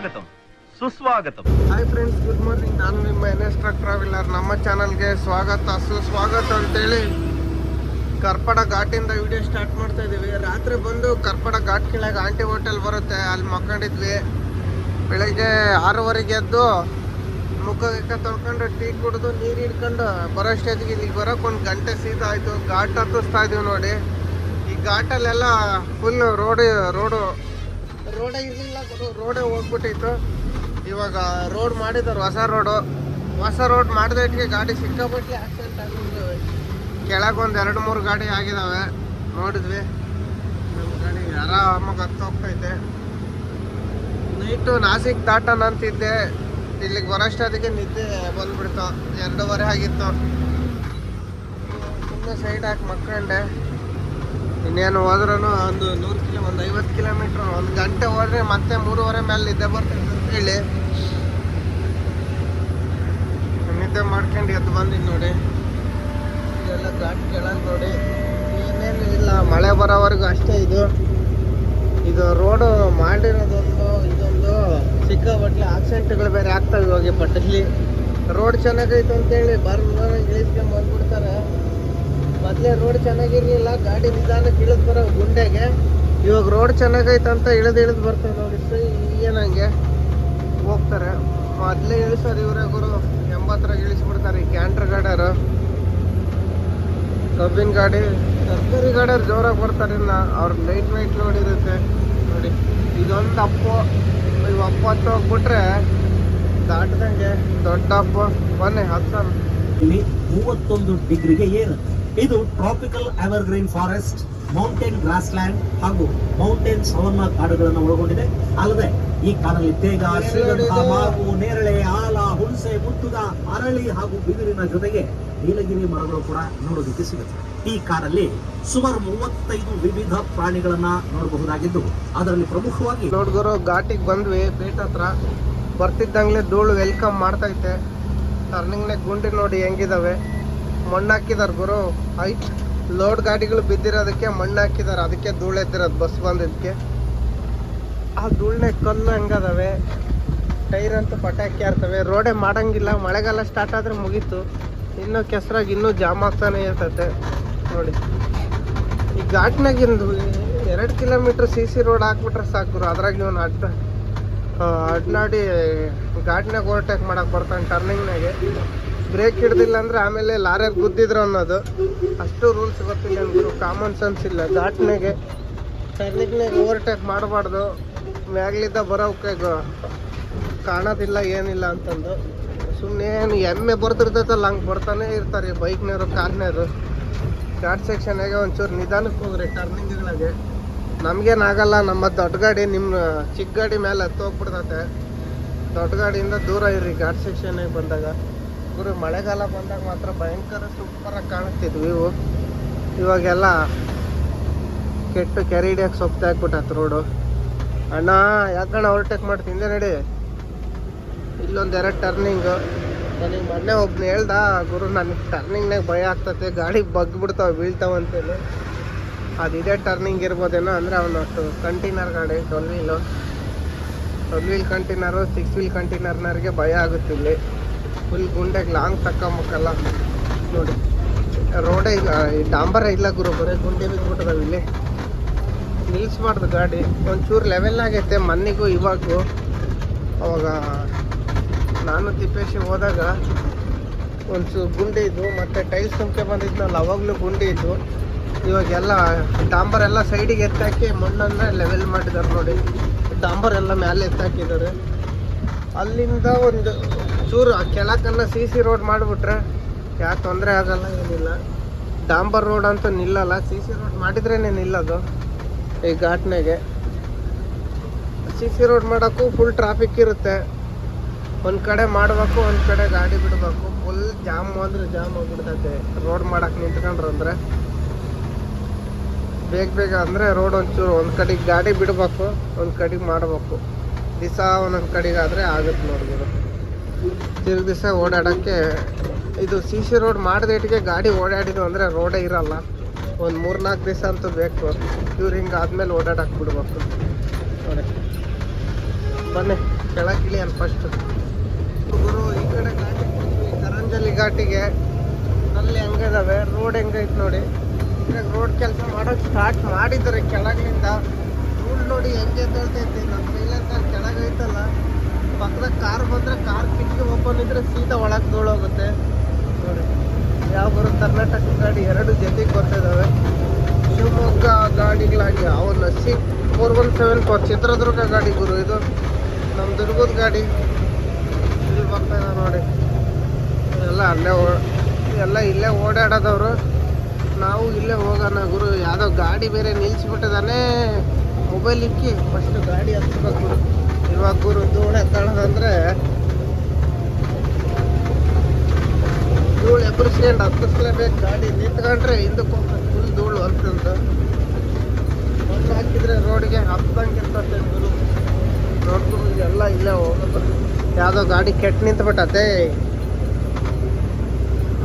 ಸ್ವಾಗತಂ ಸುಸ್ವಾಗತಂ. Hi friends, good morning. ನಾನು ನಿಮ್ಮ NS ಟ್ರಕ್ ಟ್ರಾವೆಲರ್. ನಮ್ಮ ಚಾನಲ್ಗೆ ಸ್ವಾಗತ ಸುಸ್ವಾಗತ ಅಂತೇಳಿ ಕರ್ಪಡ ಘಾಟಿಂದ ವಿಡಿಯೋ ಸ್ಟಾರ್ಟ್ ಮಾಡ್ತಾ ಇದ್ದೀವಿ. ರಾತ್ರಿ ಬಂದು ಕರ್ಪಡ ಘಾಟ್ ಕೆಳಗೆ ಆಂಟಿ ಹೋಟೆಲ್ ಬರುತ್ತೆ, ಅಲ್ಲಿ ಮಕ್ಕೊಂಡಿದ್ವಿ. ಬೆಳಗ್ಗೆ 6:15 ಎದ್ದು ಮುಖ ತೊಳ್ಕೊಂಡು ಟೀ ಕುಡಿದು ನೀರು ಹಿಡ್ಕೊಂಡು ಬರೋ ಸ್ಟೇಜ್ಗೆ ಇಲ್ಲಿಗೆ ಬರೋಕೆ 1 ಗಂಟೆ ಸೀದಾ ಆಯಿತು. ಘಾಟ್ ಹತ್ತಿಸ್ತಾ ಇದೀವಿ ನೋಡಿ. ಈ ಘಾಟಲ್ಲೆಲ್ಲ ಫುಲ್ ರೋಡೇ ಇರಲಿಲ್ಲ, ರೋಡೇ ಹೋಗ್ಬಿಟ್ಟಿತ್ತು. ಇವಾಗ ರೋಡ್ ಮಾಡಿದ್ದಾರೆ, ಹೊಸ ರೋಡ್ ಮಾಡಿದಟ್ಟಿಗೆ ಗಾಡಿ ಸಿಕ್ಕಾಪಟ್ಟೆ ಆಕ್ಸಿಡೆಂಟ್ ಆಗಿದ್ದಾವೆ. ಕೆಳಗೊಂದು 2-3 ಗಾಡಿ ಆಗಿದ್ದಾವೆ, ನೋಡಿದ್ವಿ. ನಮ್ಮ ಗಾಡಿ ಆರಾಮಾಗಿ ಹೋಗ್ತೈತೆ. ನೈಟು ನಾಸಿಕ್ ದಾಟನ್ ಅಂತಿದ್ದೆ, ಇಲ್ಲಿಗೆ ಬರೋಷ್ಟೊತ್ತಿಗೆ ನಿದ್ದೆ ಬಂದ್ಬಿಡ್ತು. 2:15 ಆಗಿತ್ತು. ಸುಮ್ಮನೆ ಸೈಡ್ ಹಾಕಿ ಮಕ್ಕಂಡೆ. ಇನ್ನೇನು ಹೋದ್ರೂ ಒಂದು 50 ಕಿಲೋಮೀಟ್ರ್ 1 ಗಂಟೆ ಹೋದ್ರೆ ಮತ್ತೆ 3:30 ಮೇಲೆ ನಿದ್ದೆ ಬರ್ತೈತೆ ಅಂತ ಹೇಳಿ ನಿದ್ದೆ ಮಾಡ್ಕೊಂಡು ಎದ್ದು ಬಂದಿದ್ದು ನೋಡಿ. ಇದೆಲ್ಲ ಘಾಟ್ ಕೆಳಗೆ ನೋಡಿ, ಏನೇನು ಇಲ್ಲ, ಮಳೆ ಬರೋವರೆಗೂ ಅಷ್ಟೇ. ಇದು ರೋಡು ಮಾಡಿರೋದೊಂದು ಇದೊಂದು ಸಿಕ್ಕಾಪಟ್ಟೆ ಆಕ್ಸಿಡೆಂಟ್ಗಳು ಬೇರೆ ಆಗ್ತವೆ ಇವಾಗ ಪಟ್ಟಲ್ಲಿ. ರೋಡ್ ಚೆನ್ನಾಗೈತೆ ಅಂತೇಳಿ ಇಳಿಸ್ಕೊಂಡು ಬಂದ್ಬಿಡ್ತಾರೆ. ಮೊದಲೇ ರೋಡ್ ಚೆನ್ನಾಗಿರ್ಲಿಲ್ಲ, ಗಾಡಿ ನಿಧಾನಕ್ಕೆ ಇಳಿದು ಬರೋ ಗುಂಡೆಗೆ. ಇವಾಗ ರೋಡ್ ಚೆನ್ನಾಗೈತೆ ಅಂತ ಇಳಿದು ಬರ್ತದೆ ನೋಡಿ. ಏನಂಗೆ ಹೋಗ್ತಾರೆ. ಮೊದಲೇ ಇಳಿಸೋದು ಇವರೇ ಗುರು, 80 ಇಳಿಸ್ಬಿಡ್ತಾರೆ. ಈ ಕ್ಯಾಂಟ್ರ್ ಗಾಡಿಯವರು, ಕಬ್ಬಿನ ಗಾಡಿ, ಸರ್ಕಾರಿ ಗಾಡಿಯವ್ರು ಜೋರಾಗಿ ಬರ್ತಾರೆ. ಇನ್ನು ಅವ್ರ ಲೈಟ್ ಲೋಡ್ ಇರುತ್ತೆ ನೋಡಿ. ಇದೊಂದು ಅಪ್ಪು, ಇವು ಅಪ್ಪು ಹತ್ತು ಹೋಗ್ಬಿಟ್ರೆ ದಾಟದಂಗೆ ದೊಡ್ಡ ಅಪ್ಪು. ಬನ್ನಿ 10 31 ಡಿಗ್ರಿಗೆ ಏರುತ್ತೆ. ಇದು tropical evergreen forest, mountain grassland ಹಾಗೂ ಮೌಂಟೇನ್ ಸವನ್ನ ಕಾಡುಗಳನ್ನು ಒಳಗೊಂಡಿದೆ. ಅಲ್ಲದೆ ಈ ಕಾಡಲ್ಲಿ ತೇಗ, ಶ್ರೀಗಂಧ, ಮಾವು, ನೇರಳೆ, ಆಲ, ಹುಣಸೆ, ಮುತ್ತುಗ, ಅರಳಿ ಹಾಗೂ ಬಿದಿರಿನ ಜೊತೆಗೆ ನೀಲಗಿರಿ ಮರಗಳು ಕೂಡ ನೋಡೋದಕ್ಕೆ ಸಿಗುತ್ತೆ. ಈ ಕಾಡಲ್ಲಿ ಸುಮಾರು 35 ವಿವಿಧ ಪ್ರಾಣಿಗಳನ್ನ ನೋಡಬಹುದಾಗಿದ್ದು, ಅದರಲ್ಲಿ ಪ್ರಮುಖವಾಗಿ ನೋಡ್ಗುರು ಘಾಟಿಗೆ ಬಂದ್ವಿ. ಪೇಟ್ ಹತ್ರ ಬರ್ತಿದ್ದಂಗ್ಲೆ ಧೂಳು ವೆಲ್ಕಮ್ ಮಾಡ್ತೈತೆ. ಟರ್ನಿಂಗ್ನಾಗ ಗುಂಡಿ ನೋಡಿ ಹೆಂಗಿದಾವೆ. ಮಣ್ಣು ಹಾಕಿದಾರೆ ಗುರು. ಹೈಟ್ ಲೋಡ್ ಗಾಡಿಗಳು ಬಿದ್ದಿರೋದಕ್ಕೆ ಮಣ್ಣು ಹಾಕಿದ್ದಾರೆ, ಅದಕ್ಕೆ ಧೂಳು ಎದ್ದಿರೋದು ಬಸ್ ಬಂದಿದ್ದಕ್ಕೆ. ಆ ಧೂಳನ್ನೇ ಕಲ್ಲು ಹೆಂಗದಾವೆ. ಟೈರ್ ಅಂತೂ ಪಟಾಕಿ ಇರ್ತವೆ. ರೋಡೇ ಮಾಡಂಗಿಲ್ಲ. ಮಳೆಗಾಲ ಸ್ಟಾರ್ಟ್ ಆದರೆ ಮುಗೀತು. ಇನ್ನೂ ಕೆಸರಾಗಿ ಇನ್ನೂ ಜಾಮ್ ಆಗ್ತಾನೆ ಇರ್ತೈತೆ ನೋಡಿ. ಈ ಘಾಟ್ನಾಗಿಂದು 2 ಕಿಲೋಮೀಟ್ರ್ CC ರೋಡ್ ಹಾಕ್ಬಿಟ್ರೆ ಸಾಕು. ಅದ್ರಾಗ ಇವನು ಅಡ್ನಾಡಿ ಘಾಟ್ನಾಗ ಓವರ್ಟೇಕ್ ಮಾಡಕ್ಕೆ ಬರ್ತಾನೆ. ಟರ್ನಿಂಗ್ನಾಗೆ ಬ್ರೇಕ್ ಹಿಡ್ದಿಲ್ಲ ಅಂದರೆ ಆಮೇಲೆ ಲಾರಿಯಲ್ಲಿ ಗುದ್ದಿದ್ರು ಅನ್ನೋದು. ಅಷ್ಟು ರೂಲ್ಸ್ ಗೊತ್ತಿಲ್ಲ ಅಂದರು, ಕಾಮನ್ ಸೆನ್ಸ್ ಇಲ್ಲ. ಘಾಟ್ನಾಗೆ ಟರ್ನಿಂಗ್ನಾಗ ಓವರ್ಟೇಕ್ ಮಾಡಬಾರ್ದು. ಮ್ಯಾಗ್ಲಿದ್ದ ಬರೋಕ್ಕೆ ಕಾಣೋದಿಲ್ಲ ಏನಿಲ್ಲ ಅಂತಂದು. ಸುಮ್ಮನೆ ಏನು ಎಮ್ಮೆ ಬರ್ತಿರ್ತೈತಲ್ಲ ಹಂಗೆ ಬರ್ತಾನೆ ಇರ್ತಾರೆ ಬೈಕ್ನವರು, ಕಾರ್ನವರು. ಘಾಟ್ ಸೆಕ್ಷನಾಗೆ ಒಂಚೂರು ನಿಧಾನಕ್ಕೆ ಹೋಗ್ರಿ ಟರ್ನಿಂಗ್ಗಳಿಗೆ. ನಮಗೇನಾಗಲ್ಲ, ನಮ್ಮ ದೊಡ್ಡ ಗಾಡಿ ನಿಮ್ಮ ಚಿಕ್ಕ ಗಾಡಿ ಮೇಲೆ ಹೋಗ್ಬಿಡ್ತೈತೆ. ದೊಡ್ಡ ಗಾಡಿಯಿಂದ ದೂರ ಇರ್ರಿ ಘಾಟ್ ಸೆಕ್ಷನಾಗೆ ಬಂದಾಗ. ಗುರು ಮಳೆಗಾಲ ಬಂದಾಗ ಮಾತ್ರ ಭಯಂಕರ ಸೂಪರಾಗಿ ಕಾಣಿಸ್ತಿದ್ವಿ ಇವು. ಇವಾಗೆಲ್ಲ ಕೆಟ್ಟು ಕೆರೆ ಹಿಡಿಯೋಕೆ ಸೊಪ್ಪು ಹಾಕ್ಬಿಟ್ಟೈತೆ ರೋಡು. ಅಣ್ಣ ಯಾಕಣ್ಣ ಓವರ್ಟೇಕ್ ಮಾಡ್ತಿದ್ದೆ ನಡಿ. ಇಲ್ಲೊಂದು 2 ಟರ್ನಿಂಗು. ನನಗೆ ಮೊನ್ನೆ ಒಬ್ನು ಹೇಳ್ದ, ಗುರು ನನಗೆ ಟರ್ನಿಂಗ್ನಾಗ ಭಯ ಆಗ್ತತೆ, ಗಾಡಿ ಬಗ್ಬಿಡ್ತಾವೆ ಬೀಳ್ತಾವೆ ಅಂತೇಳಿ. ಅದಿದೆ ಟರ್ನಿಂಗ್ ಇರ್ಬೋದೇನೋ. ಅಂದರೆ ಅವನು ಅಷ್ಟು ಕಂಟೈನರ್ ಗಾಡಿ 12 ವೀಲ್ ಕಂಟೈನರು 6 ವೀಲ್ ಕಂಟೈನರ್ನವ್ರಿಗೆ ಭಯ ಆಗುತ್ತೆ. ಇಲ್ಲಿ ಫುಲ್ ಗುಂಡೆಗೆ ಲಾಂಗ್ ತಕ್ಕೊಂಬೇಕಲ್ಲ ನೋಡಿ. ರೋಡೇ ಇಲ್ಲ, ಡಾಂಬರೇ ಇಲ್ಲ ಗುರು, ಬರೀ ಗುಂಡೆ ಬಿದ್ದುಬಿಟ್ಟದಾವೆ. ಇಲ್ಲಿ ನಿಲ್ಲಿಸ್ಬಾರ್ದು ಗಾಡಿ. ಒಂಚೂರು ಲೆವೆಲ್ ಆಗೈತೆ ಮಣ್ಣಿಗೂ ಇವಾಗೂ. ಅವಾಗ ನಾನು ತಿಪ್ಪೇಶಿ ಹೋದಾಗ ಒಂಚೂರು ಗುಂಡಿ ಇದ್ವು, ಮತ್ತು ಟೈಲ್ಸ್ ತುಂಬಿಕೆ ಬಂದಿದ್ನಲ್ಲ ಅವಾಗಲೂ ಗುಂಡಿ ಇದ್ವು. ಇವಾಗೆಲ್ಲ ಡಾಂಬರ್ ಎಲ್ಲ ಸೈಡಿಗೆ ಎತ್ತಾಕಿ ಮಣ್ಣನ್ನು ಲೆವೆಲ್ ಮಾಡಿದ್ದಾರೆ ನೋಡಿ. ಡಾಂಬರ್ ಎಲ್ಲ ಮೇಲೆ ಎತ್ತಾಕಿದ್ದಾರೆ. ಅಲ್ಲಿಂದ ಒಂದು ಚೂರು ಕೆಳಕನ್ನ CC ರೋಡ್ ಮಾಡಿಬಿಟ್ರೆ ಯಾವ ತೊಂದರೆ ಆಗಲ್ಲ, ಏನಿಲ್ಲ. ಡಾಂಬರ್ ರೋಡ್ ಅಂತೂ ನಿಲ್ಲಲ್ಲ, CC ರೋಡ್ ಮಾಡಿದ್ರೇ ನಿಲ್ಲೋದು. ಈ ಘಾಟ್ನಾಗೆ CC ರೋಡ್ ಮಾಡೋಕ್ಕೂ ಫುಲ್ ಟ್ರಾಫಿಕ್ ಇರುತ್ತೆ. ಒಂದು ಕಡೆ ಮಾಡಬೇಕು, ಒಂದು ಕಡೆ ಗಾಡಿ ಬಿಡಬೇಕು. ಫುಲ್ ಜಾಮ್ ಅಂದರೆ ಜಾಮ್ ಆಗಿಬಿಡ್ತೈತೆ ರೋಡ್ ಮಾಡೋಕೆ ನಿಂತ್ಕೊಂಡ್ರಂದ್ರೆ. ಬೇಗ ಅಂದರೆ ರೋಡ್ ಒಂಚೂರು ಒಂದು ಕಡೆಗೆ ಗಾಡಿ ಬಿಡಬೇಕು, ಒಂದು ಕಡೆಗೆ ಮಾಡಬೇಕು. ದಿವಸ ಒಂದೊಂದು ಕಡೆಗಾದರೆ ಆಗುತ್ತೆ ನೋಡ್ಬೋದು. ತಿರುಗಿ ದಿವಸ ಓಡಾಡೋಕ್ಕೆ ಇದು CC ರೋಡ್ ಮಾಡಿದೇಟಿಗೆ ಗಾಡಿ ಓಡಾಡಿದ್ವು ಅಂದರೆ ರೋಡೇ ಇರಲ್ಲ. ಒಂದು 3-4 ದಿವಸ ಅಂತೂ ಬೇಕು. ಕ್ಯೂರಿಂಗ್ ಆದಮೇಲೆ ಓಡಾಡಕ್ಕೆ ಬಿಡ್ಬೇಕು ನೋಡಿ. ಬನ್ನಿ. ಕೆಳಗೆ ಇಳಿಯೋಣ ಫಸ್ಟ್. ಗುರು ಈ ಕಡೆ ಘಾಟಿ ಕರಂಜಲಿ ಘಾಟಿಗೆ ಅಲ್ಲಿ ಹೆಂಗಿದಾವೆ ರೋಡ್ ಹೆಂಗೈತೆ ನೋಡಿ. ಇವಾಗ ರೋಡ್ ಕೆಲಸ ಮಾಡೋಕೆ ಸ್ಟಾರ್ಟ್ ಮಾಡಿದ್ದಾರೆ ಕೆಳಗಿನಿಂದ. ರೋಡ್ ನೋಡಿ ಹೆಂಗೆ ಎದ್ದೇಳ್ತೈತಿ. ನಮ್ಮ ಸೈಲೆನ್ಸರ್ ಕೆಳಗೈತಲ್ಲ, ಪಕ್ಕದಾಗ ಕಾರ್ ಬಂದರೆ ಕಾರ್ ಕಿಟಕಿ ಓಪನ್ ಇದ್ರೆ ಸೀದಾ ಒಳಗೆ ಧೂಳೋಗುತ್ತೆ ನೋಡಿ. ಯಾವ ಬರೋ ಕರ್ನಾಟಕ ಗಾಡಿ ಎರಡು ಜೊತೆಗೆ ಬರ್ತಿದ್ದಾವೆ. ಶಿವಮೊಗ್ಗ ಗಾಡಿಗಳಾಗಿ ಅವನ್ನ C4174 ಚಿತ್ರದುರ್ಗ ಗಾಡಿ ಗುರು. ಇದು ನಮ್ಮ ದುರ್ಗದ ಗಾಡಿ ಇಲ್ಲಿ ಬರ್ತಾ ಇದೆ ನೋಡಿ. ಎಲ್ಲ ಇಲ್ಲೇ ಓಡಾಡೋದವರು. ನಾವು ಇಲ್ಲೇ ಹೋಗೋಣ ಗುರು. ಯಾವುದೋ ಗಾಡಿ ಬೇರೆ ನಿಲ್ಲಿಸ್ಬಿಟ್ಟಿದ್ದಾನೆ. ಮೊಬೈಲ್ ಇಕ್ಕಿ ಫಸ್ಟ್ ಗಾಡಿ ಹತ್ಬೇಕು ಗುರು. ಇವಾಗ ಗುರು ಧೂಳು ಎತ್ತಳದಂದ್ರೆ ಧೂಳು ಎಬ್ಬರಿಸ್ಕೊಂಡು ಹತ್ತಿಸ್ಲೇಬೇಕು. ಗಾಡಿ ನಿಂತ್ಕೊಂಡ್ರೆ ಹಿಂದಕ್ಕೆ ಹೋಗ್ಬೇಕು. ಫುಲ್ ಧೂಳು ಅಂತಂತ ಮಣ್ಣು ಹಾಕಿದ್ರೆ ರೋಡ್ಗೆ ಹತ್ತಂಗೆ ಇರ್ತದೆ ಗುರು. ನೋಡ್ಕೊಂಡು ಎಲ್ಲ ಇಲ್ಲೇ ಹೋಗೋದು. ಯಾವುದೋ ಗಾಡಿ ಕೆಟ್ಟು ನಿಂತ್ಬಿಟ್ಟತೆ.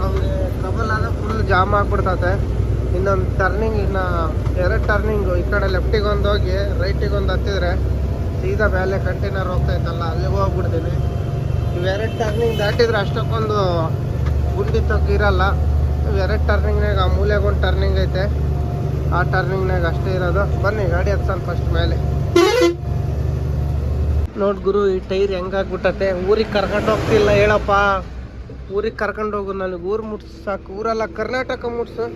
ಅವ್ರಿಗೆ ಟ್ರಬಲ್ ಆದ ಫುಲ್ ಜಾಮ್ ಆಗ್ಬಿಡ್ತತೆ. ಇನ್ನೊಂದು ಟರ್ನಿಂಗ್, ಇನ್ನು 2 ಟರ್ನಿಂಗು. ಈ ಕಡೆ ಲೆಫ್ಟಿಗೆ ಒಂದು ಹೋಗಿ ರೈಟಿಗೆ ಒಂದು ಹತ್ತಿದ್ರೆ ಸೀದಾ ಮೇಲೆ ಕಂಟೈನರ್ ಹೋಗ್ತೈತಲ್ಲ ಅಲ್ಲಿಗೆ ಹೋಗ್ಬಿಡ್ತೀನಿ. ಇವೆರಡು ಟರ್ನಿಂಗ್ ದಾಟಿದ್ರೆ ಅಷ್ಟಕ್ಕೊಂದು ಗುಂಡಿ ಇರಲ್ಲ. ಇವೆರಡು ಟರ್ನಿಂಗ್ನಾಗ ಆ ಮೂಲೆಗೆ ಒಂದು ಟರ್ನಿಂಗ್ ಐತೆ. ಆ ಟರ್ನಿಂಗ್ನಾಗ ಅಷ್ಟೇ ಇರೋದು. ಬನ್ನಿ ಗಾಡಿ ಹತ್ಸನ್ ಫಸ್ಟ್ ಮೇಲೆ. ನೋಡ್ ಗುರು ಈ ಟೈರ್ ಹೆಂಗಾಗ್ಬಿಟ್ಟತೆ. ಊರಿಗೆ ಕರ್ಕೊಂಡು ಹೋಗ್ತಿಲ್ಲ ಹೇಳಪ್ಪ. ಊರಿಗೆ ಕರ್ಕೊಂಡು ಹೋಗು. ನನಗೆ ಊರು ಮುಟ್ಸು ಸಾಕು. ಊರಲ್ಲ ಕರ್ನಾಟಕ ಮುಟ್ಸು.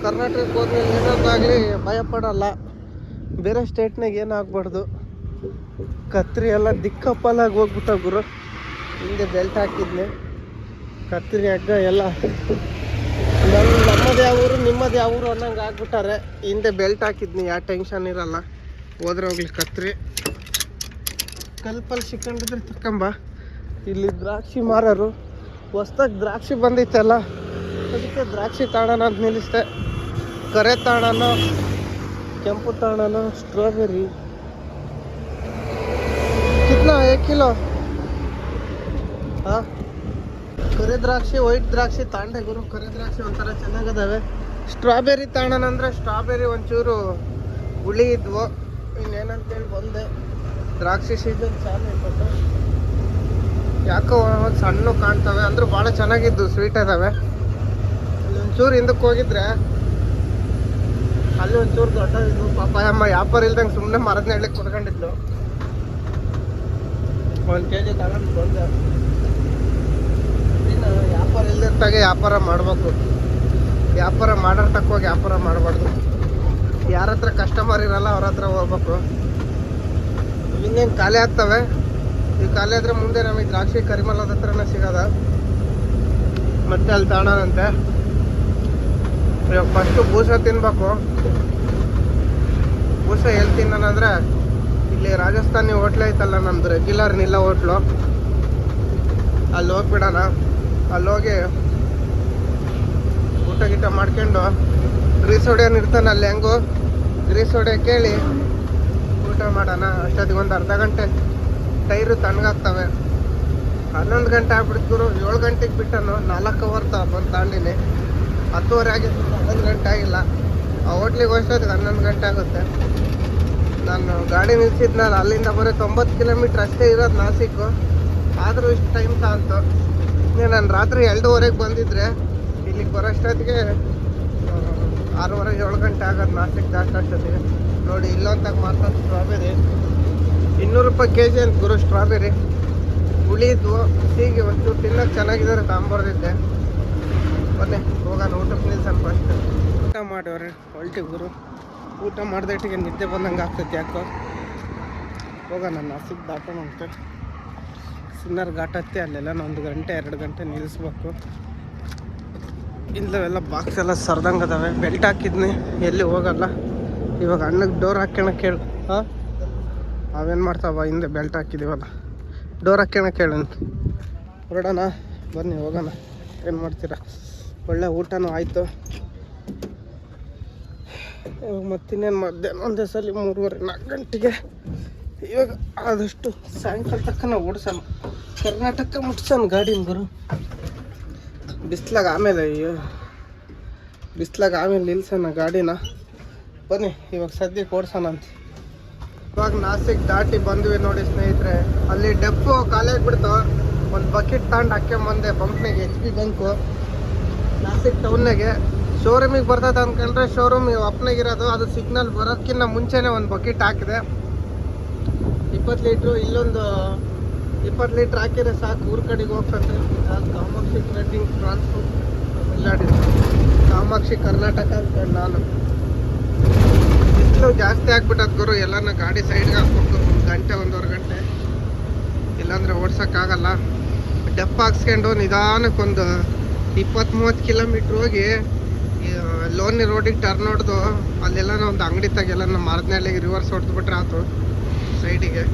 ಕರ್ನಾಟಕಕ್ಕೆ ಹೋದ್ಮೇಲೆ ಏನಾದಾಗಲಿ ಭಯ ಪಡಲ್ಲ. ಬೇರೆ ಸ್ಟೇಟ್ನಾಗ ಏನಾಗಬಾರ್ದು. ಕತ್ರಿ ಎಲ್ಲ ದಿಕ್ಕಪ್ಪಲಾಗಿ ಹೋಗ್ಬಿಟ್ಟ ಗುರು. ಹಿಂದೆ ಬೆಲ್ಟ್ ಹಾಕಿದ್ನಿ. ಕತ್ರಿ ಹಗ್ಗ ಎಲ್ಲ ನಮ್ಮದು ಯಾವ ಊರು ನಿಮ್ಮದು ಯಾವ ಊರು ಅನ್ನಂಗೆ ಆಗ್ಬಿಟ್ಟಾರೆ. ಹಿಂದೆ ಬೆಲ್ಟ್ ಹಾಕಿದ್ನಿ. ಯಾವ ಟೆನ್ಷನ್ ಇರಲ್ಲ. ಹೋದ್ರೆ ಹೋಗ್ಲಿ ಕತ್ರಿ. ಕಲ್ಪಲ್ಲಿ ಸಿಕ್ಕೊಂಡಿದ್ರೆ ತಕ್ಕಂಬ. ಇಲ್ಲಿ ದ್ರಾಕ್ಷಿ ಮಾರೋರು. ಹೊಸ್ದಾಗಿ ದ್ರಾಕ್ಷಿ ಬಂದಿತ್ತಲ್ಲ, ಅದಕ್ಕೆ ದ್ರಾಕ್ಷಿ ತಾಣನ ಅಂತ ನಿಲ್ಲಿಸ್ದೆ. ಕರೆ ತಾಣನ, ಕೆಂಪು ತಾಣನ, ಸ್ಟ್ರಾಬೆರಿ ಕಿತ್ನಾ 1 ಕಿಲೋ. ಹಾಂ, ಕರೆ ದ್ರಾಕ್ಷಿ, ವೈಟ್ ದ್ರಾಕ್ಷಿ ತಾಂಡೆ ಗುರು. ಕರೆ ದ್ರಾಕ್ಷಿ ಒಂಥರ ಚೆನ್ನಾಗದಾವೆ. ಸ್ಟ್ರಾಬೆರಿ ತಾಣನಂದ್ರೆ ಸ್ಟ್ರಾಬೆರಿ ಒಂಚೂರು ಹುಳಿ ಇದ್ವು. ಇನ್ನೇನಂತೇಳಿ ಬಂದೆ. ದ್ರಾಕ್ಷಿ ಸೀಸನ್ ಚಾಲು ಇರ್ತದೆ. ಯಾಕೋ ಒಂದು ಸಣ್ಣ ಕಾಣ್ತವೆ ಅಂದರೂ ಭಾಳ ಚೆನ್ನಾಗಿದ್ದು, ಸ್ವೀಟ್ ಇದಾವೆ. ಅಲ್ಲಿ ಒಂಚೂರು ಹಿಂದಕ್ಕೆ ಹೋಗಿದ್ರೆ ಅಲ್ಲಿ ಒಂಚೂರು ದೊಡ್ಡ ಇದ್ವು. ಪಾಪ ಅಮ್ಮ ವ್ಯಾಪಾರ ಇಲ್ದಂಗೆ ಸುಮ್ಮನೆ ಮರದ ನೆಡ್ಲಿಕ್ಕೆ ಕುತ್ಕೊಂಡಿದ್ಲು. 1 kg ತಗೊಂಡು ಬಂದೆ. ಇನ್ನು ವ್ಯಾಪಾರ ಇಲ್ದಿರ್ತಾಗೆ ವ್ಯಾಪಾರ ಮಾಡಬೇಕು. ವ್ಯಾಪಾರ ಮಾಡೋರು ತಕ್ಕೋಗಿ ವ್ಯಾಪಾರ ಮಾಡಬಾರ್ದು. ಯಾರ ಹತ್ರ ಕಸ್ಟಮರ್ ಇರಲ್ಲ ಅವ್ರ ಹತ್ರ ಹೋಗ್ಬೇಕು. ಇನ್ನೇನು ಖಾಲಿ ಆಗ್ತವೆ. ಈ ಖಾಲಿ ಆದರೆ ಮುಂದೆ ನಮಗೆ ದ್ರಾಕ್ಷಿ ಕರಿಮಲದ ಹತ್ರನೇ ಸಿಗೋದ. ಮತ್ತೆ ಅಲ್ಲಿ ತಾಣಂತೆ. ಇವಾಗ ಫಸ್ಟು ಬೂಸ ತಿನ್ಬೇಕು. ಬೂಸ ಎಲ್ಲಿ ತಿನ್ನೋಣಂದ್ರೆ ಇಲ್ಲಿ ರಾಜಸ್ಥಾನಿ ಹೋಟ್ಲ್ ಐತಲ್ಲ ನಮ್ಮದು ರೆಗ್ಯುಲರ್ ನಿಲ್ಲ ಹೋಟ್ಲು, ಅಲ್ಲಿ ಹೋಗ್ಬಿಡೋಣ. ಅಲ್ಲಿ ಹೋಗಿ ಊಟ ಗೀಟ ಮಾಡ್ಕೊಂಡು ಗ್ರೀಸ್ ಹೊಡೆಯೋನು ಇರ್ತಾನೆ ಅಲ್ಲಿ. ಹೆಂಗು ಗ್ರೀಸ್ ಹೊಡೆಯ ಕೇಳಿ ಊಟ ಮಾಡೋಣ. ಅಷ್ಟೊತ್ತಿಗೆ ಒಂದು ಅರ್ಧ ಗಂಟೆ ಟೈರು ತಣ್ಣಗಾಗ್ತವೆ. 11 ಗಂಟೆ ಆಗ್ಬಿಡ್ತು ಗುರು. 7 ಗಂಟೆಗೆ ಬಿಟ್ಟನು. 4 ಅವರ್ ಬಂದು ತಾಂಡಿನಿ. 10:30 ಆಗಿತ್ತು, 11 ಗಂಟೆ ಆಗಿಲ್ಲ. ಆ ಹೋಟ್ಲಿಗೆ ಹೋಗ್ಸೋದಕ್ಕೆ 11 ಗಂಟೆ ಆಗುತ್ತೆ. ನಾನು ಗಾಡಿ ನಿಲ್ಸಿದ್ದು ನಾನು ಅಲ್ಲಿಂದ ಬರೀ 90 ಕಿಲೋಮೀಟ್ರ್ ಅಷ್ಟೇ ಇರೋದು ನಾಸಿಕ್ಕು. ಆದರೂ ಇಷ್ಟು ಟೈಮ್ ತಾಂತು. ನಾನು ರಾತ್ರಿ 2:30ಗೆ ಬಂದಿದ್ರೆ ಇಲ್ಲಿಗೆ ಬರೋಷ್ಟೊತ್ತಿಗೆ 6:30 7 ಗಂಟೆ ಆಗೋದು ನಾಸಿಕ್ ದಾಟೋಷ್ಟೊತ್ತಿಗೆ. ನೋಡಿ ಇಲ್ಲೊಂತಾಗ ಮಾತ್ರ ಸ್ಟ್ರಾಬೆರಿ 200 ರೂಪಾಯಿ kg ಅಂತ ಗುರು. ಸ್ಟ್ರಾಬೆರಿ ಉಳಿದ್ವು. ಹೀಗೆ ಒಂಚೂರು ತಿನ್ನೋಕೆ ಚೆನ್ನಾಗಿದ್ದಾರೆ, ತಗೊಂಬರ್ದಿದ್ದೆ. ಬನ್ನಿ ಹೋಗೋಣ. ಊಟಕ್ಕೆ ನಿಲ್ಸೋಣ ಫಸ್ಟ್. ಊಟ ಮಾಡೋರೆ ಹೊಲ್ಟಿ ಗುರು. ಊಟ ಮಾಡ್ದಟ್ಟಿಗೆ ನಿದ್ದೆ ಬಂದಂಗೆ ಆಗ್ತೈತೆ ಯಾಕೋ. ಹೋಗೋಣ ನಾಸಿಕ್ ದಾಟೋಣ ಅಂತ. ಸಿನ್ನರ್ ಘಾಟ್ ಹತ್ತಿ ಅಲ್ಲೆಲ್ಲ 1 ಗಂಟೆ 2 ಗಂಟೆ ನಿಲ್ಲಿಸ್ಬೇಕು. ಇಲ್ಲವೆಲ್ಲ ಬಾಕ್ಸ್ ಎಲ್ಲ ಸರ್ದಂಗೆ ಅದಾವೆ. ಬೆಲ್ಟ್ ಹಾಕಿದ್ನಿ, ಎಲ್ಲಿ ಹೋಗಲ್ಲ. ಇವಾಗ ಅಣ್ಣಗೆ ಡೋರ್ ಹಾಕ್ಯಣಕ್ಕೆ ಹೇಳು. ಹಾಂ, ಅವೇನು ಮಾಡ್ತಾವ ಹಿಂದೆ ಬೆಲ್ಟ್ ಹಾಕಿದ್ದೀವಲ್ಲ, ಡೋರ್ ಹಾಕ್ಯಣಕ್ಕೆ ಹೇಳಂತ. ಹೊರಡೋಣ ಬನ್ನಿ ಹೋಗೋಣ. ಏನು ಮಾಡ್ತೀರಾ? ಒಳ್ಳೆ ಊಟನೂ ಆಯಿತು. ಇವಾಗ ಮತ್ತಿನ್ನೇನು ಮಧ್ಯಾಹ್ನ ಒಂದೇ ಸಲ 3:30 4 ಗಂಟೆಗೆ. ಇವಾಗ ಆದಷ್ಟು ಸಾಯಂಕಾಲ ತಕ್ಕ ನಾವು ಓಡಿಸೋಣ. ಕರ್ನಾಟಕ ಮುಟ್ಸೋಣ ಗಾಡಿನ ಗುರು. ಬಿಸ್ಲಾಗ ಆಮೇಲೆ ನಿಲ್ಸೋಣ ಗಾಡಿನ. ಬನ್ನಿ ಇವಾಗ ಸದ್ಯಕ್ಕೆ ಓಡಿಸೋಣ ಅಂತ. ಇವಾಗ ನಾಸಿಕ್ ದಾಟಿ ಬಂದ್ವಿ ನೋಡಿ ಸ್ನೇಹಿತರೆ. ಅಲ್ಲಿ ಡೆಪ್ಪು ಖಾಲಿ ಆಗ್ಬಿಡ್ತು. ಒಂದು ಬಕೆಟ್ ತಗೊಂಡು ಹಾಕ್ಕೊಂಬಂದೆ ಬಂಕ್ನಾಗೆ, HP ಬಂಕು ನಾಸಿಕ್ ಟೌನ್ನಾಗೆ. ಶೋರೂಮಿಗೆ ಬರ್ತದೆ ಅಂದ್ಕೊಂಡ್ರೆ ಶೋರೂಮ್ ಅಪ್ಪನಾಗಿರೋದು. ಅದು ಸಿಗ್ನಲ್ ಬರೋದಕ್ಕಿಂತ ಮುಂಚೆನೇ ಒಂದು ಬಕೆಟ್ ಹಾಕಿದೆ. 20 ಲೀಟ್ರು, ಇಲ್ಲೊಂದು 20 ಲೀಟ್ರ್ ಹಾಕಿದ್ರೆ ಸಾಕು, ಊರ ಕಡೆಗೆ ಹೋಗ್ತದೆ. ಕಾಮಾಕ್ಷಿ ಟ್ರೇಡಿಂಗ್ ಟ್ರಾನ್ಸ್ಪೋರ್ಟ್ ಇಲ್ಲಾಡಿದ್ದು, ಕಾಮಾಕ್ಷಿ ಕರ್ನಾಟಕ ಅಂದ್ಕೊಂಡು ನಾನು. ಬಿಸಿಲು ಜಾಸ್ತಿ ಆಗ್ಬಿಟ್ಟದ ಗುರು, ಎಲ್ಲನ ಗಾಡಿ ಸೈಡ್ಗೆ ಹಾಕ್ಬೇಕು. 1 ಗಂಟೆ 1.5 ಗಂಟೆ, ಇಲ್ಲಾಂದರೆ ಓಡ್ಸೋಕ್ಕಾಗಲ್ಲ. ಡೆಪ್ ಹಾಕ್ಸ್ಕೊಂಡು ನಿಧಾನಕ್ಕೊಂದು 20-30 ಕಿಲೋಮೀಟ್ರ್ ಹೋಗಿ ಲೋನಿ ರೋಡಿಗೆ ಟರ್ನ್ ಹೊಡೆದು ಅಲ್ಲೆಲ್ಲ ಒಂದು ಅಂಗಡಿ ತೆಗೆಲ್ಲ ನಮ್ಮ ಮಾರದನಹಳ್ಳಿಗೆ ರಿವರ್ಸ್ ಹೊಡೆದ್ಬಿಟ್ರೆ ಆಯ್ತು ಸೈಡಿಗೆ.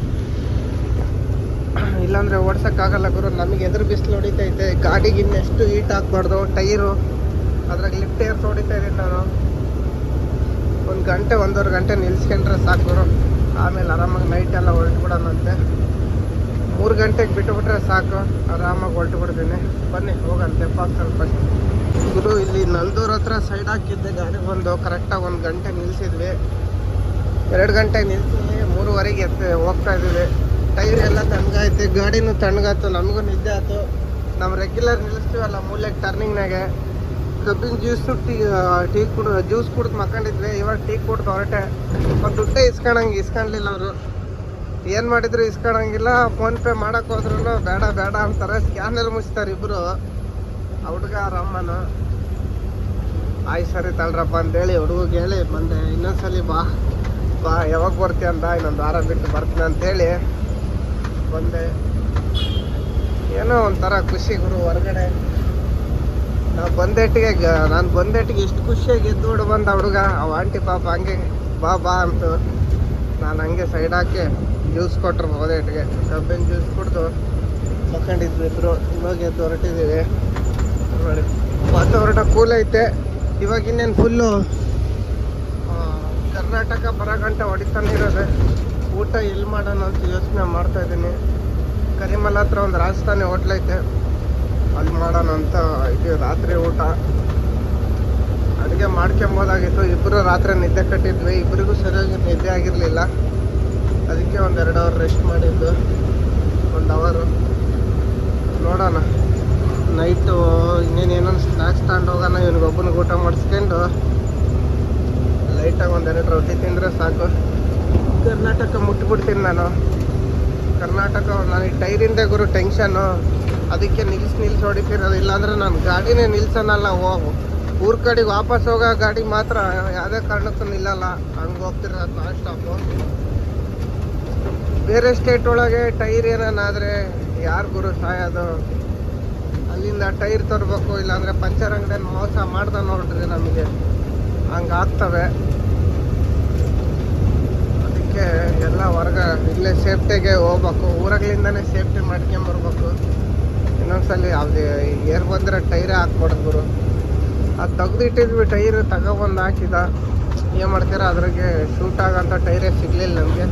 ಇಲ್ಲಾಂದರೆ ಓಡ್ಸೋಕ್ಕಾಗಲ್ಲ ಗುರು. ನಮಗೆ ಎದುರು ಬಿಸಿಲು ಹೊಡಿತೈತೆ. ಗಾಡಿಗೆ ಇನ್ನೆಷ್ಟು ಹೀಟ್ ಹಾಕ್ಬಾರ್ದು. ಟೈರು ಅದ್ರಾಗ ಲಿಫ್ಟ್ ಏರ್ಸ್ ಹೊಡಿತಾ ಇದ್ದೀನಿ ನಾನು. 1 ಗಂಟೆ 1.5 ಗಂಟೆ ನಿಲ್ಸ್ಕೊಂಡ್ರೆ ಸಾಕು ಗುರು. ಆಮೇಲೆ ಆರಾಮಾಗಿ ನೈಟೆಲ್ಲ ಹೊರಟ್ಬಿಡೋಣಂತೆ. 3 ಗಂಟೆಗೆ ಬಿಟ್ಟುಬಿಟ್ರೆ ಸಾಕು, ಆರಾಮಾಗಿ ಹೊರಟುಬಿಡ್ತೀನಿ. ಬನ್ನಿ ಹೋಗಂತೆ ಸ್ವಲ್ಪ ಗುರು. ಇಲ್ಲಿ ನಂದೂರ್ ಹತ್ರ ಸೈಡ್ ಹಾಕಿದ್ದೆ ಗಾಡಿ ಬಂದು. ಕರೆಕ್ಟಾಗಿ 1 ಗಂಟೆ ನಿಲ್ಸಿದ್ವಿ. 2 ಗಂಟೆಗೆ ನಿಲ್ಸಿದ್ವಿ, 3:15 ಹೋಗ್ತಾ ಇದ್ದೀವಿ. ಟೈರ್ ಎಲ್ಲ ತಣ್ಣಗಾಯ್ತು, ಗಾಡಿನೂ ತಣ್ಣಗಾಯ್ತು, ನಮಗೂ ನಿದ್ದೆ ಆಯ್ತು. ನಾವು ರೆಗ್ಯುಲರ್ ನಿಲ್ಲಿಸ್ತೀವಲ್ಲ ಮೂಲೆಗೆ ಟರ್ನಿಂಗ್ನಾಗೆ. ಕಬ್ಬಿನ ಜ್ಯೂಸ್ ಕುಡ್ದು ಮಕ್ಕೊಂಡಿದ್ವಿ. ಇವಾಗ ಟೀ ಕುಡ್ದು ಹೊರಟೆ. ಒಂದು ದುಡ್ಡೇ ಇಸ್ಕೊಳಂಗಿಲ್ಲ ಅವರು. ಏನು ಮಾಡಿದ್ರು ಇಸ್ಕೊಳಂಗಿಲ್ಲ. ಫೋನ್ಪೇ ಮಾಡೋಕೆ ಹೋದ್ರೂ ಬೇಡ ಅಂತಾರೆ. ಸ್ಕ್ಯಾನರ್ ಮುಚ್ತಾರೆ ಇಬ್ಬರು, ಹುಡುಗ ರಾಮನು. ಆಯ್ತು ಸರಿ ತಳ್ರಪ್ಪ ಅಂತೇಳಿ ಹುಡುಗಿಗೆ ಹೇಳಿ ಬಂದೆ. ಇನ್ನೊಂದ್ಸಲಿ ಬಾ ಯಾವಾಗ ಬರ್ತೀಯ ಅಂತ, ಇನ್ನೊಂದು ವಾರ ಬಿಟ್ಟು ಬರ್ತೀನಿ ಅಂತೇಳಿ ಬಂದೆ. ಏನೋ ಒಂಥರ ಖುಷಿ ಗುರು ಹೊರಗಡೆ. ನಾನು ಬಂದೇಟಿಗೆ ಎಷ್ಟು ಖುಷಿಯಾಗಿ ಎದ್ದು ಬಂದ ಹುಡುಗ. ಅವ ಆಂಟಿ ಪಾಪ ಹಂಗೆ ಬಾ ಅಂತು. ನಾನು ಹಂಗೆ ಸೈಡ್ ಹಾಕಿ ಜ್ಯೂಸ್ ಕೊಟ್ಟರು ಹೋದೇಟಿಗೆ. ಕಬ್ಬಿನ ಜ್ಯೂಸ್ ಕುಡ್ದು ಮಕ್ಕೊಂಡಿದ್ವಿ ಇದ್ರು. ಇವಾಗ ಎದ್ದು ಹೊರಟಿದ್ದೀವಿ ನೋಡಿ. ವಾತಾವರಣ ಕೂಲ್ ಐತೆ. ಇವಾಗ ಇನ್ನೇನು ಫುಲ್ಲು ಕರ್ನಾಟಕ ಬರೋ ಗಂಟೆ ಹೊಡಿತಾನೆ ಇರೋದೆ. ಊಟ ಎಲ್ಲಿ ಮಾಡೋಣ ಅಂತ ಯೋಚನೆ ಮಾಡ್ತಾಯಿದ್ದೀನಿ. ಕರಿಮಲ ಹತ್ರ ಒಂದು ರಾಜಸ್ಥಾನಿ ಹೋಟ್ಲೈತೆ, ಅಲ್ಲಿ ಮಾಡೋಣ ಅಂತ ಇದು. ರಾತ್ರಿ ಊಟ ಅಡುಗೆ ಮಾಡ್ಕೊಂಬೋದಾಗಿತ್ತು. ಇಬ್ಬರು ರಾತ್ರಿ ನಿದ್ದೆ ಕಟ್ಟಿದ್ವಿ. ಇಬ್ಬರಿಗೂ ಸರಿಯಾಗಿ ನಿದ್ದೆ ಆಗಿರಲಿಲ್ಲ. ಅದಕ್ಕೆ 1-2 ಅವರ್ ರೆಸ್ಟ್ ಮಾಡಿದ್ದು. 1 ಅವರು ನೋಡೋಣ. ನೈಟು ಇನ್ನೇನೇನೋ ಸ್ನ್ಯಾಕ್ಸ್ ತಗೊಂಡು ಹೋಗೋಣ. ಇವನಿಗೊಬ್ಬನಿಗೆ ಊಟ ಮಾಡಿಸ್ಕೊಂಡು ಲೈಟಾಗಿ 1-2 ರೊಟ್ಟಿ ತಿಂದರೆ ಸಾಕು. ಕರ್ನಾಟಕ ಮುಟ್ಬಿಡ್ತೀನಿ ನಾನು. ಕರ್ನಾಟಕ ನನಗೆ ಟೈರಿಂದೆ ಗುರು ಟೆನ್ಷನ್ನು. ಅದಕ್ಕೆ ನಿಲ್ಸಿ ಹೊಡಿತಿರೋದು. ಇಲ್ಲಾಂದರೆ ನಾನು ಗಾಡಿನೇ ನಿಲ್ಸೋನಲ್ಲ. ಊರ ಕಡೆಗೆ ವಾಪಸ್ ಹೋಗೋ ಗಾಡಿ ಮಾತ್ರ ಯಾವುದೇ ಕಾರಣಕ್ಕೂ ನಿಲ್ಲಲ್ಲ. ಹಂಗೆ ಹೋಗ್ತಿರೋದು ನಾನ್ ಸ್ಟಾಪು. ಬೇರೆ ಸ್ಟೇಟ್ ಒಳಗೆ ಟೈರ್ ಏನಾದ್ರೆ ಯಾರು ಗುರು ಸಾಯೋದು. ಅಲ್ಲಿಂದ ಟೈರ್ ತರಬೇಕು, ಇಲ್ಲಾಂದರೆ ಪಂಚರ್ ಅಂಗಡಿಯನ್ನು ಮೋಸ ಮಾಡ್ದ ನೋಡ್ರಿ ನಮಗೆ. ಹಂಗೆ ಆಗ್ತವೆ. ಅದಕ್ಕೆ ಎಲ್ಲ ಹೊರಗೆ ಇಲ್ಲೇ ಸೇಫ್ಟಿಗೆ ಹೋಗ್ಬೇಕು. ಊರಗಳಿಂದನೇ ಸೇಫ್ಟಿ ಮಾಡ್ಕೊಂಬರ್ಬೇಕು. ಇನ್ನೊಂದ್ಸಲಿ ಯಾವುದೇ ಏರ್ ಬಂದರೆ ಟೈರೇ ಹಾಕ್ಬಾರ್ದು ಗುರು. ಅದು ತೆಗ್ದಿಟ್ಟಿದ್ವಿ ಟೈರ್, ತಗೊಬಂದು ಹಾಕಿದ. ಏನು ಮಾಡ್ತೀರ, ಅದ್ರಾಗೆ ಶೂಟ್ ಆಗೋಂಥ ಟೈರೇ ಸಿಗಲಿಲ್ಲ ನಮಗೆ.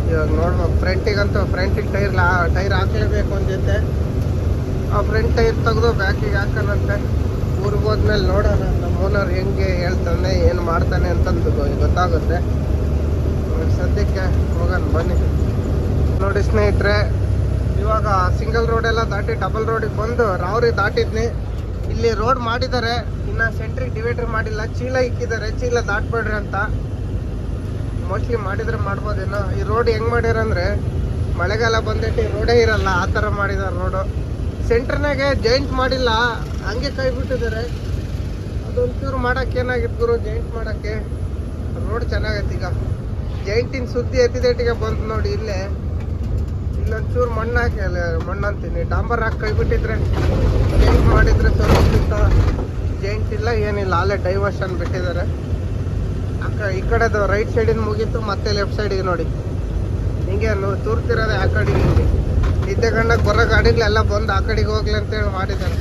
ಇವಾಗ ನೋಡ್ಬೇಕು. ಫ್ರಂಟಿಗೆ ಟೈರ್ ಹಾಕಲೇಬೇಕು ಅಂತಿದ್ದೆ. ಆ ಫ್ರಂಟ್ ಟೈರ್ ತೆಗೆದು ಬ್ಯಾಕಿಗೆ ಹಾಕೋಣಂತೆ. ಊರಿಗೆ ಹೋದ್ಮೇಲೆ ನೋಡೋಣ ನಮ್ಮ ಓನರ್ ಹೆಂಗೆ ಹೇಳ್ತಾನೆ, ಏನು ಮಾಡ್ತಾನೆ ಅಂತಂದು ಗೊತ್ತಾಗುತ್ತೆ. ಸದ್ಯಕ್ಕೆ ಹೋಗೋಣ ಬನ್ನಿ. ನೋಡಿ ಸ್ನೇಹಿತರೆ, ಇವಾಗ ಸಿಂಗಲ್ ರೋಡೆಲ್ಲ ದಾಟಿ ಡಬಲ್ ರೋಡಿಗೆ ಬಂದು ರಾವ್ರಿ ದಾಟಿದ್ನಿ. ಇಲ್ಲಿ ರೋಡ್ ಮಾಡಿದ್ದಾರೆ, ಇನ್ನು ಸೆಂಟ್ರಿಗೆ ಡಿವೈಡರ್ ಮಾಡಿಲ್ಲ. ಚೀಲ ಇಕ್ಕಿದ್ದಾರೆ, ಚೀಲ ದಾಟ್ಬೇಡ್ರಿ ಅಂತ. ಮೋಸ್ಟ್ಲಿ ಮಾಡಿದರೆ ಮಾಡ್ಬೋದೇನೋ. ಈ ರೋಡ್ ಹೆಂಗೆ ಮಾಡ್ಯಾರಂದರೆ ಮಳೆಗಾಲ ಬಂದೈತಿ, ರೋಡೇ ಇರಲ್ಲ, ಆ ಥರ ಮಾಡಿದ್ದಾರೆ ರೋಡು. ಸೆಂಟ್ರ್ನಾಗೆ ಜಾಯಿಂಟ್ ಮಾಡಿಲ್ಲ, ಹಂಗೆ ಕೈ ಬಿಟ್ಟಿದ್ದಾರೆ. ಅದೊಂಚೂರು ಮಾಡೋಕ್ಕೆ ಏನಾಗಿತ್ತು ಗುರು, ಜಾಯಿಂಟ್ ಮಾಡೋಕ್ಕೆ. ರೋಡ್ ಚೆನ್ನಾಗೈತೆ. ಈಗ ಜಾಯಿಂಟಿನ ಸುದ್ದಿ ಎತ್ತಿದೇಟಿಗೆ ಬಂತು ನೋಡಿ. ಇಲ್ಲೊಂಚೂರು ಮಣ್ಣು ಹಾಕಿ, ಮಣ್ಣು ಅಂತೀನಿ, ಡಾಂಬರ್ ಹಾಕಿ ಕೈ ಬಿಟ್ಟಿದ್ರೆ ಜಾಯಿಂಟ್ ಮಾಡಿದರೆ ಸ್ವಲ್ಪ ಜಾಯಿಂಟ್ ಇಲ್ಲ, ಏನಿಲ್ಲ. ಅಲ್ಲೇ ಡೈವರ್ಷನ್ ಬಿಟ್ಟಿದ್ದಾರೆ. ಈ ಕಡೆದು ರೈಟ್ ಸೈಡಿನ ಮುಗೀತು, ಮತ್ತೆ ಲೆಫ್ಟ್ ಸೈಡಿಗೆ ನೋಡಿ ಹಿಂಗೆ ತೂರ್ತಿರೋದೆ. ಆ ಕಡೆಗೆ ನಿದ್ದೆ ಗಂಡಕ್ಕೆ ಬರೋ ಗಾಡಿಗಳೆಲ್ಲ ಬಂದು ಆ ಕಡೆಗೆ ಹೋಗ್ಲಿ ಅಂತೇಳಿ ಮಾಡಿದ್ದಾರೆ.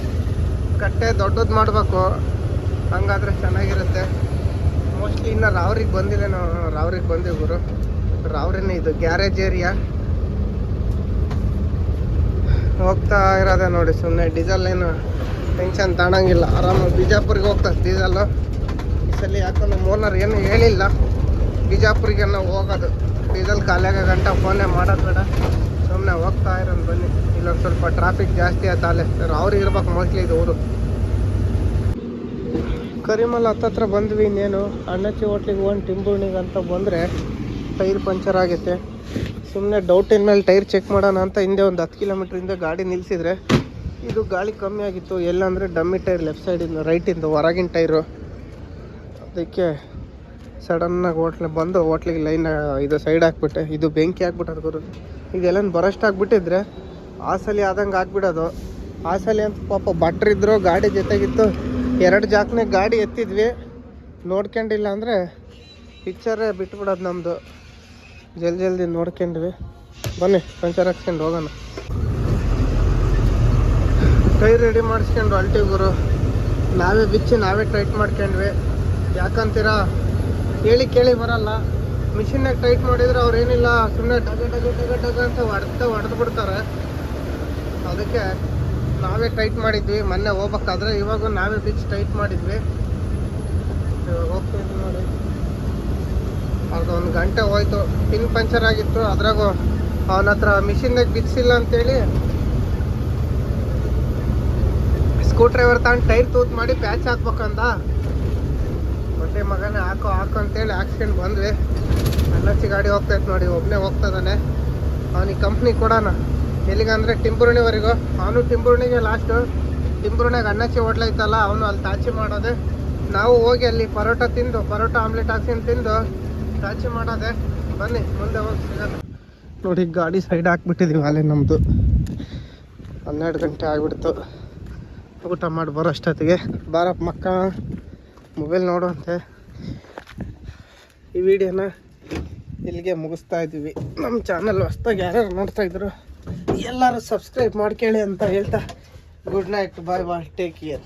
ಕಟ್ಟೆ ದೊಡ್ಡದು ಮಾಡಬೇಕು, ಹಂಗಾದ್ರೆ ಚೆನ್ನಾಗಿರುತ್ತೆ. ಮೋಸ್ಟ್ಲಿ ಇನ್ನು ರಾವ್ರಿಗೆ ಬಂದಿಲ್ಲ. ನಾವು ರಾವ್ರಿಗೆ ಬಂದೀವಿ ಗುರು. ರಾವ್ರಿನೇ ಇದು ಗ್ಯಾರೇಜ್ ಏರಿಯಾ. ಹೋಗ್ತಾ ಇರೋದೆ ನೋಡಿ. ಸುಮ್ಮನೆ ಡೀಸೆಲ್ ಏನು ಟೆನ್ಷನ್ ತಾಣಂಗಿಲ್ಲ. ಆರಾಮಾಗಿ ಬಿಜಾಪುರಿಗೆ ಹೋಗ್ತದೆ ಡೀಸೆಲ್ಲು. ಈ ಸಲ ಯಾಕೋ ನಮ್ಮ ಓನರ್ ಏನು ಹೇಳಿಲ್ಲ. ಬಿಜಾಪುರಿಗೆ ನಾವು ಹೋಗೋದು. ಡೀಸೆಲ್ ಖಾಲಿಯಾಗ ಗಂಟ ಫೋನೇ ಮಾಡೋದು ಬೇಡ, ಸುಮ್ಮನೆ ಹೋಗ್ತಾ ಇರೋದು ಬನ್ನಿ. ಇಲ್ಲೊಂದು ಸ್ವಲ್ಪ ಟ್ರಾಫಿಕ್ ಜಾಸ್ತಿ ಆಯ್ತು ಅಲ್ಲೇ ಸರ್, ಅವ್ರಿಗೆ ಇರ್ಬೇಕು ಮೋಸ್ಟ್ಲಿ ಇದು ಊರು. ಕರಿಮಲ್ ಹತ್ತತ್ರ ಬಂದ್ವಿ. ಇನ್ನೇನು ಅಣ್ಣಚ್ಚಿ ಹೋಟ್ಲಿಗೆ ಒಂದು ಟಿಂಬುಣಿಗೆ ಅಂತ ಬಂದರೆ ಟೈರ್ ಪಂಚರ್ ಆಗೈತೆ. ಸುಮ್ಮನೆ ಡೌಟಿನ ಮೇಲೆ ಟೈರ್ ಚೆಕ್ ಮಾಡೋಣ ಅಂತ ಹಿಂದೆ ಒಂದು 10 ಕಿಲೋಮೀಟ್ರ್ ಹಿಂದೆ ಗಾಡಿ ನಿಲ್ಲಿಸಿದ್ರೆ ಇದು ಗಾಳಿ ಕಮ್ಮಿ ಆಗಿತ್ತು. ಎಲ್ಲಂದರೆ ಡಮ್ಮಿ ಟೈರ್ ಲೆಫ್ಟ್ ಸೈಡಿಂದ ರೈಟಿಂದ ಹೊರಗಿನ ಟೈರು. ಅದಕ್ಕೆ ಸಡನ್ನಾಗಿ ಹೋಟ್ಲಿಗೆ ಲೈನ್ ಇದು ಸೈಡ್ ಹಾಕ್ಬಿಟ್ಟೆ. ಇದು ಬೆಂಕಿ ಹಾಕ್ಬಿಟ್ಟದು ಗುರು. ಇದೆಲ್ಲ ಬರೋಷ್ಟು ಆಗಿಬಿಟ್ಟಿದ್ರೆ ಆಸಲಿ ಆದಂಗೆ ಆಗ್ಬಿಡೋದು. ಆಸಲಿ ಅಂತ ಪಾಪ ಭಟ್ರಿದ್ರು, ಗಾಡಿ ಜೊತೆಗಿತ್ತು. 2 ಜಾಕ್ನಾಗ ಗಾಡಿ ಎತ್ತಿದ್ವಿ, ನೋಡ್ಕೊಂಡಿಲ್ಲ ಅಂದರೆ ಪಿಕ್ಚರೇ ಬಿಟ್ಬಿಡೋದು ನಮ್ಮದು. ಜಲ್ದಿ ನೋಡ್ಕೊಂಡ್ವಿ. ಬನ್ನಿ ಪಂಚರ್ ಹಾಕ್ಸ್ಕೊಂಡು ಹೋಗೋಣ. ಟೈರ್ ರೆಡಿ ಮಾಡಿಸ್ಕೊಂಡು ಹೊಲ್ಟಿವಿ ಗುರು. ನಾವೇ ಬಿಚ್ಚಿ ನಾವೇ ಟೈಟ್ ಮಾಡ್ಕೊಂಡ್ವಿ. ಯಾಕಂತೀರಾ, ಹೇಳಿ ಕೇಳಿ ಬರಲ್ಲ. ಮಿಷಿನ್ನಾಗ ಟೈಟ್ ಮಾಡಿದ್ರೆ ಅವ್ರು ಏನಿಲ್ಲ, ಸುಮ್ಮನೆ ಡಗ ಅಂತ ಹೊಡೆದು ಬಿಡ್ತಾರೆ. ಅದಕ್ಕೆ ನಾವೇ ಟೈಟ್ ಮಾಡಿದ್ವಿ ಮೊನ್ನೆ ಹೋಗ್ಬೇಕಾದ್ರೆ. ಇವಾಗ ನಾವೇ ಬಿಚ್ಚಿ ಟೈಟ್ ಮಾಡಿದ್ವಿ. ಇವಾಗ ಹೋಗ್ತಿದ್ವಿ ನೋಡಿ. ಅದು 1 ಗಂಟೆ ಹೋಯ್ತು. ಪಿನ್ ಪಂಚರ್ ಆಗಿತ್ತು. ಅದ್ರಾಗೂ ಅವನ ಹತ್ರ ಮಿಷಿನ್ನಾಗ ಬಿಚ್ಚಿಲ್ಲ ಅಂತೇಳಿ ಸ್ಕ್ರೂ ಡ್ರೈವರ್ ತಗೊಂಡು ಟೈರ್ ತೂತ್ ಮಾಡಿ ಪ್ಯಾಚ್ ಹಾಕ್ಬೇಕಂದ. ಮತ್ತೆ ಮಗನೇ ಹಾಕು ಅಂತೇಳಿ ಹಾಕ್ಸ್ಕೊಂಡು ಬಂದ್ವಿ. ಅಣ್ಣಚ್ಚಿ ಗಾಡಿ ಹೋಗ್ತೈತೆ ನೋಡಿ, ಒಬ್ಬನೇ ಹೋಗ್ತದಾನೆ. ಅವನಿಗೆ ಕಂಪ್ನಿ ಕೊಡೋಣ. ಎಲ್ಲಿಗಂದರೆ ಟಿಂಬುರ್ಣಿವರೆಗೂ. ಅವನು ಟಿಂಬುರ್ಣಿಗೆ ಲಾಸ್ಟು. ಟಿಂಬುರ್ಣಿಗೆ ಅಣ್ಣಚ್ಚಿ ಹೋಟ್ಲೈತಲ್ಲ, ಅವನು ಅಲ್ಲಿ ತಾಚಿ ಮಾಡೋದೆ. ನಾವು ಹೋಗಿ ಅಲ್ಲಿ ಪರೋಟ ಆಮ್ಲೆಟ್ ಹಾಕ್ಸ್ಕೊಂಡು ತಿಂದು ತಾಚಿ ಮಾಡೋದೆ. ಬನ್ನಿ ಮುಂದೆ ಹೋಗಿ ಸಿಗೋಣ. ನೋಡಿ ಗಾಡಿ ಸೈಡ್ ಹಾಕ್ಬಿಟ್ಟಿದ್ದೀವಿ. ಅಲ್ಲೇ ನಮ್ಮದು 12 ಗಂಟೆ ಆಗಿಬಿಡ್ತು. ಊಟ ಮಾಡಿ ಬರೋ ಅಷ್ಟೊತ್ತಿಗೆ ಬಾರಪ್ಪ ಮಕ್ಕ ಮೊಬೈಲ್ ನೋಡುವಂತೆ. ಈ ವಿಡಿಯೋನ ಇಲ್ಲಿಗೆ ಮುಗಿಸ್ತಾ ಇದ್ದೀವಿ. ನಮ್ಮ ಚಾನಲ್ ಹೊಸ್ದಾಗಿ ಯಾರ್ಯಾರು ನೋಡ್ತಾಯಿದ್ರು ಎಲ್ಲರೂ ಸಬ್ಸ್ಕ್ರೈಬ್ ಮಾಡ್ಕೊಳ್ಳಿ ಅಂತ ಹೇಳ್ತಾ good night, bye take care.